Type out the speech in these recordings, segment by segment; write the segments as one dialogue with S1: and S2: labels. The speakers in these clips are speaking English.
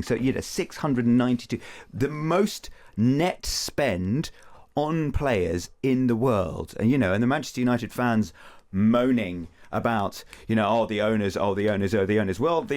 S1: So, 692, the most net spend on players in the world. And, and the Manchester United fans moaning about, the owners. Well, the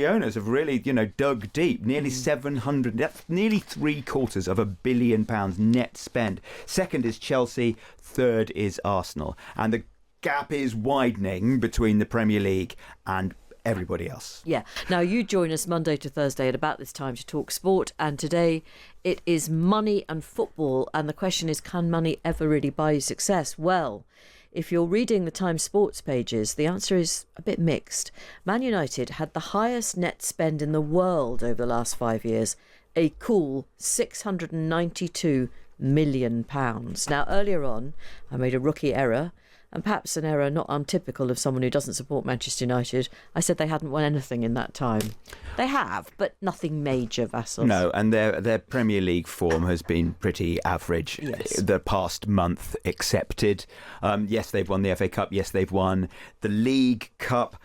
S1: owners have really, dug deep. Nearly 700, that's nearly £750 million net spend. Second is Chelsea, third is Arsenal. And the gap is widening between the Premier League and everybody else.
S2: Yeah. Now, you join us Monday to Thursday at about this time to talk sport, and today it is money and football, and the question is, can money ever really buy you success? Well, if you're reading the Times Sports pages, the answer is a bit mixed. Man United had the highest net spend in the world over the last 5 years, a cool £692 million. Now, earlier on, I made a rookie error, and perhaps an error not untypical of someone who doesn't support Manchester United. I said they hadn't won anything in that time. They have, but nothing major, Vassos.
S1: No, and their Premier League form has been pretty average.
S2: Yes.
S1: The past month accepted. Yes, they've won the FA Cup. Yes, they've won the League Cup.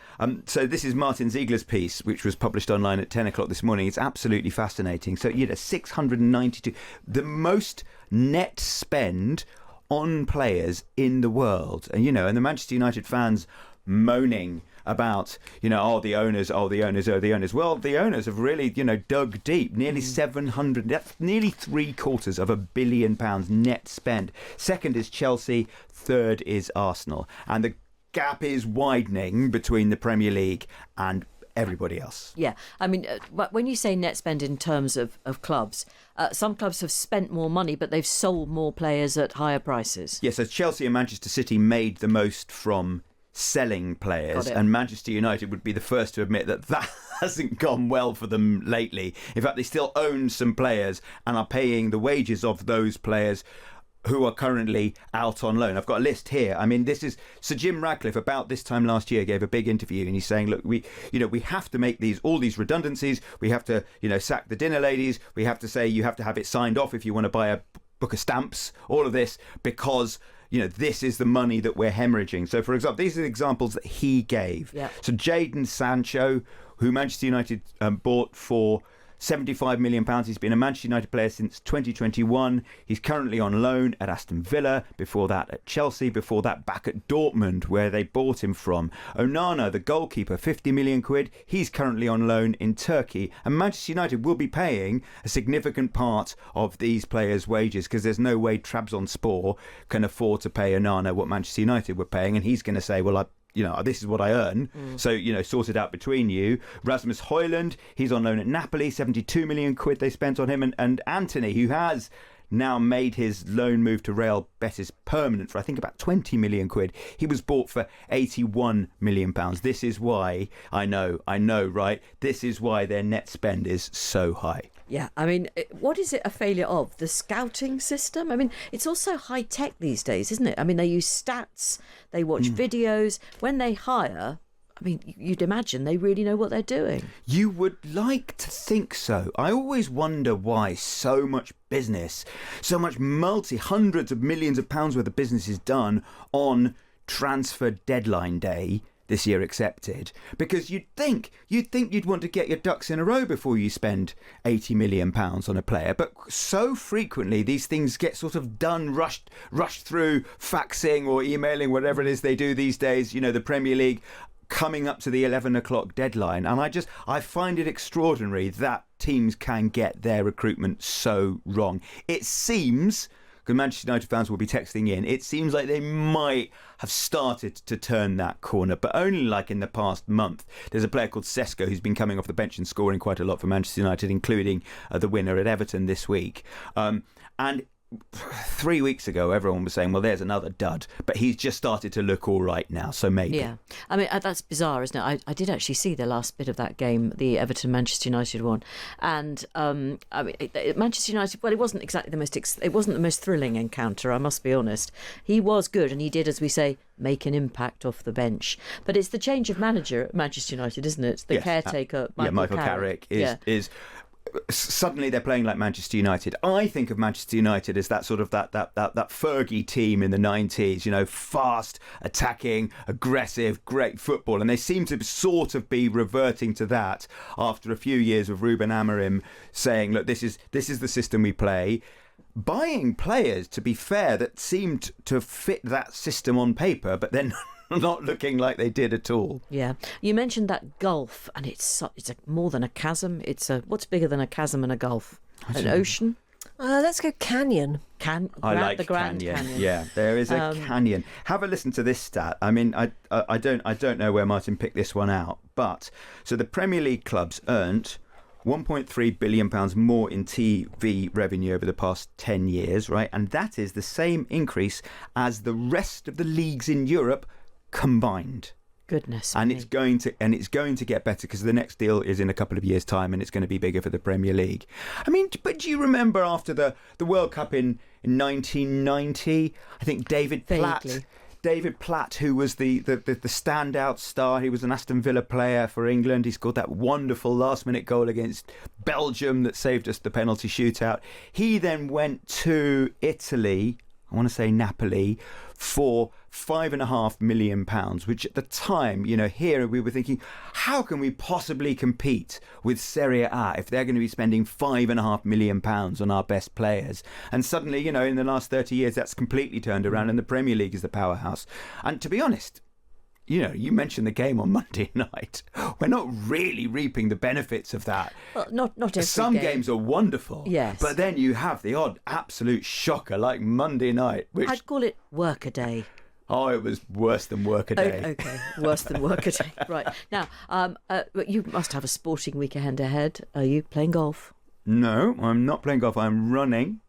S1: So this is Martin Ziegler's piece, which was published online at 10 o'clock this morning. It's absolutely fascinating. So, 692, the most net spend on players in the world. And, and the Manchester United fans moaning about, the owners. Well, the owners have really, dug deep. Nearly 700, that's nearly £750 million net spend. Second is Chelsea, third is Arsenal. And the gap is widening between the Premier League and everybody else.
S2: Yeah, I mean, when you say net spend in terms of clubs, some clubs have spent more money, but they've sold more players at higher prices.
S1: Yes, so Chelsea and Manchester City made the most from selling players, and Manchester United would be the first to admit that hasn't gone well for them lately. In fact, they still own some players and are paying the wages of those players who are currently out on loan. I've got a list here. I mean, this is Sir Jim Ratcliffe about this time last year gave a big interview, and he's saying, look, we have to make all these redundancies. We have to, sack the dinner ladies. We have to say you have to have it signed off if you want to buy a book of stamps. All of this because this is the money that we're hemorrhaging. So, for example, these are the examples that he gave.
S2: Yeah.
S1: So Jadon Sancho, who Manchester United bought for £75 million. He's been a Manchester United player since 2021. He's currently on loan at Aston Villa, before that at Chelsea, before that back at Dortmund, where they bought him from. Onana, the goalkeeper, £50 million. He's currently on loan in Turkey. And Manchester United will be paying a significant part of these players' wages, because there's no way Trabzonspor can afford to pay Onana what Manchester United were paying. And he's going to say, well, this is what I earn. So, sort it out between you. Rasmus Højlund, he's on loan at Napoli, £72 million they spent on him. And Anthony, who has now made his loan move to Real Betis permanent for, I think, about £20 million. He was bought for £81 million. This is why, I know, right? This is why their net spend is so high.
S2: Yeah, I mean, what is it a failure of? The scouting system? I mean, it's also high-tech these days, isn't it? I mean, they use stats, they watch videos. When they hire, I mean, you'd imagine they really know what they're doing.
S1: You would like to think so. I always wonder why so much business, so much hundreds of millions of pounds worth of business is done on transfer deadline day, this year accepted, because you'd think you'd want to get your ducks in a row before you spend £80 million on a player. But so frequently these things get sort of done, rushed through, faxing or emailing, whatever it is they do these days, the Premier League coming up to the 11 o'clock deadline. And I find it extraordinary that teams can get their recruitment so wrong. It seems, because Manchester United fans will be texting in, it seems like they might have started to turn that corner, but only like in the past month. There's a player called Sesko who's been coming off the bench and scoring quite a lot for Manchester United, including the winner at Everton this week. And 3 weeks ago, everyone was saying, well, there's another dud, but he's just started to look all right now, so maybe.
S2: Yeah, I mean, that's bizarre, isn't it? I did actually see the last bit of that game, the Everton-Manchester United one, and I mean, Manchester United, well, it wasn't exactly it wasn't the most thrilling encounter, I must be honest. He was good, and he did, as we say, make an impact off the bench. But it's the change of manager at Manchester United, isn't it? The caretaker, Michael
S1: Carrick is suddenly they're playing like Manchester United. I think of Manchester United as that sort of that Fergie team in the 90s, fast, attacking, aggressive, great football. And they seem to sort of be reverting to that after a few years of Ruben Amorim saying, look, this is the system we play. Buying players, to be fair, that seemed to fit that system on paper, but then not looking like they did at all.
S2: Yeah. You mentioned that gulf, and it's more than a chasm. What's bigger than a chasm and a gulf? An ocean?
S3: Let's go canyon.
S1: I like
S2: the Grand
S1: Canyon. Yeah, there is a canyon. Have a listen to this stat. I mean, I don't know where Martin picked this one out, but so the Premier League clubs earned £1.3 billion more in TV revenue over the past 10 years, right? And that is the same increase as the rest of the leagues in Europe combined.
S2: Goodness
S1: and
S2: me.
S1: it's going to get better because the next deal is in a couple of years' time, and it's going to be bigger for the Premier League. I mean, but do you remember after the World Cup in 1990? I think David Platt, who was the standout star, he was an Aston Villa player for England. He scored that wonderful last-minute goal against Belgium that saved us the penalty shootout. He then went to Italy, I want to say Napoli, for £5.5 million, which at the time, here we were thinking, how can we possibly compete with Serie A if they're going to be spending £5.5 million on our best players? And suddenly, in the last 30 years, that's completely turned around, and the Premier League is the powerhouse. And to be honest, you mentioned the game on Monday night. We're not really reaping the benefits of that.
S2: Well, not every
S1: Some
S2: game.
S1: games are wonderful.
S2: Yes.
S1: But then you have the odd absolute shocker like Monday night, which
S2: I'd call it work-a-day.
S1: Oh, it was worse than work-a-day.
S2: Oh, okay, worse than work-a-day. Right. Now, you must have a sporting weekend ahead. Are you playing golf?
S1: No, I'm not playing golf. I'm running.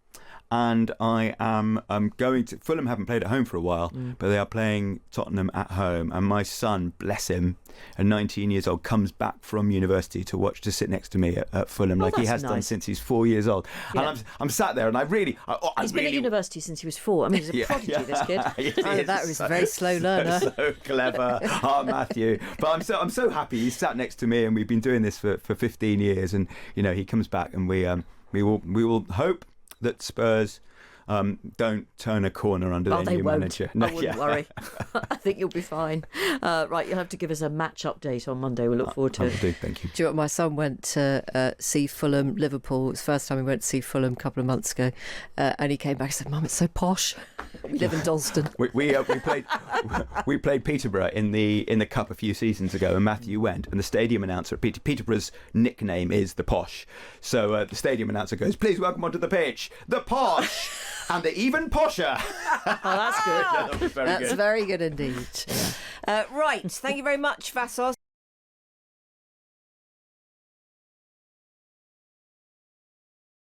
S1: And I'm going to... Fulham haven't played at home for a while, but they are playing Tottenham at home. And my son, bless him, at 19 years old, comes back from university to sit next to me at Fulham, like he has done since he's 4 years old.
S2: Yeah.
S1: And I'm sat there, and
S2: He's been at university since he was 4. I mean, he's a prodigy, this kid.
S3: That was a very slow learner.
S1: So clever. Matthew. But I'm so happy. He's sat next to me, and we've been doing this for 15 years. And, he comes back, and we will hope that Spurs don't turn a corner under their new manager.
S2: No, I wouldn't worry. I think you'll be fine. Right, you'll have to give us a match update on Monday. We'll look forward to it.
S1: I will do, thank you.
S3: Do you know what? My son went to see Fulham, Liverpool. It was the first time he went to see Fulham a couple of months ago. And he came back and said, Mum, it's so posh. We live in Dalston.
S1: We played Peterborough in the Cup a few seasons ago, and Matthew went, and the stadium announcer, Peterborough's nickname is the Posh. So the stadium announcer goes, please welcome onto the pitch, the Posh and the even posher.
S2: Oh, that's good.
S3: That's very good indeed. Right, thank you very much, Vassos.